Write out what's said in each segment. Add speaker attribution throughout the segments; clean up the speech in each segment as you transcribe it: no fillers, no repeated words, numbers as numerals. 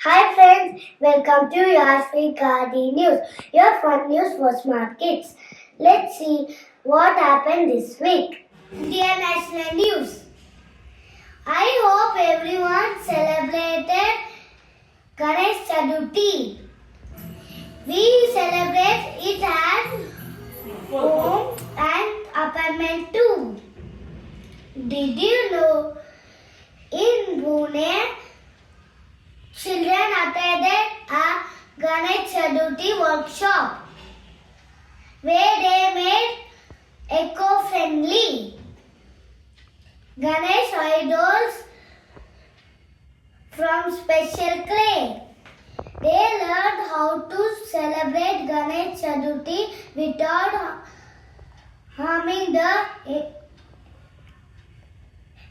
Speaker 1: Hi friends, welcome to Yashvik News, your fun news for smart kids. Let's see what happened this week. Dear National News, I hope everyone celebrated Ganesh Chaturthi. We celebrate it at home and apartment too. Did you know in Pune, children attended a Ganesh Chaturthi workshop where they made eco-friendly Ganesh idols from special clay. They learned how to celebrate Ganesh Chaturthi without harming the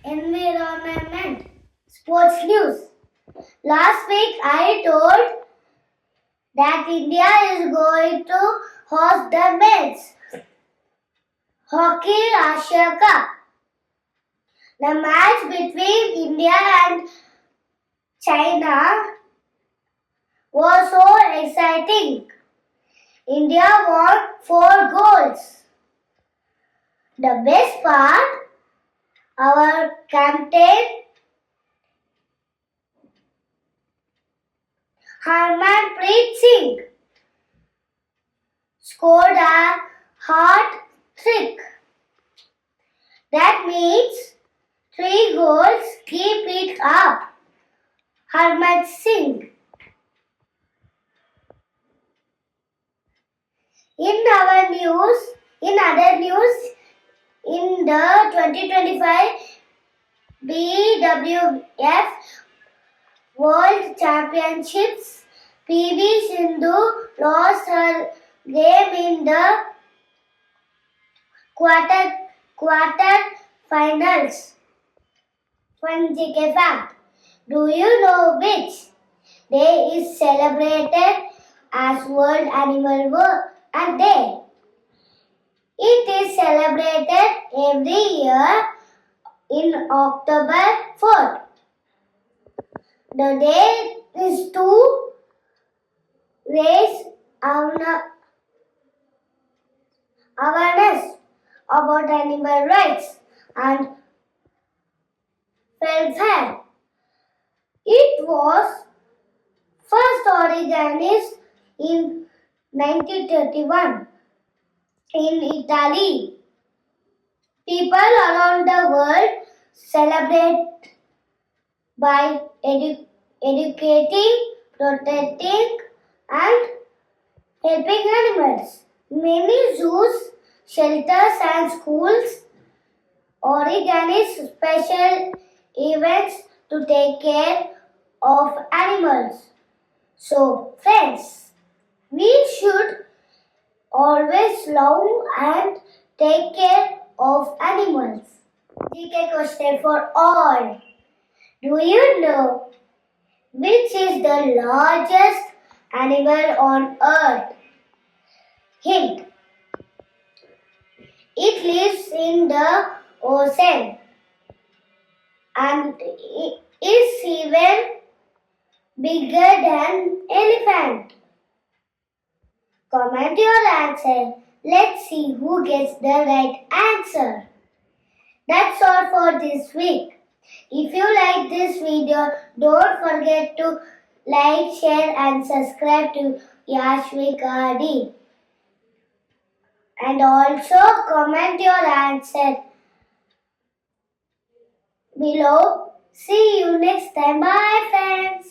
Speaker 1: environment. Sports news. Last week I told that India is going to host the men's hockey Asia Cup. The match between India and China was so exciting. India won 4 goals. The best part, our captain Harmanpreet Singh scored a hat trick. That means 3 goals. Keep it up, Harmanpreet Singh. In other news, in the 2025 BWF World Championships, PV Sindhu lost her game in the quarterfinals. Fun GK fact. Do you know which day is celebrated as World Animal Day? It is celebrated every year in October 4th. The day is to raise awareness about animal rights and welfare. It was first organized in 1931 in Italy. People around the world celebrate by educating, protecting and helping animals. Many zoos, shelters and schools organize special events to take care of animals. So friends, we should always love and take care of animals. GK question for all. Do you know which is the largest animal on earth? Hint. It lives in the ocean and is even bigger than elephant. Comment your answer. Let's see who gets the right answer. That's all for this week. If you like this video, don't forget to like, share and subscribe to Yashvik. And also comment your answer below. See you next time. Bye friends.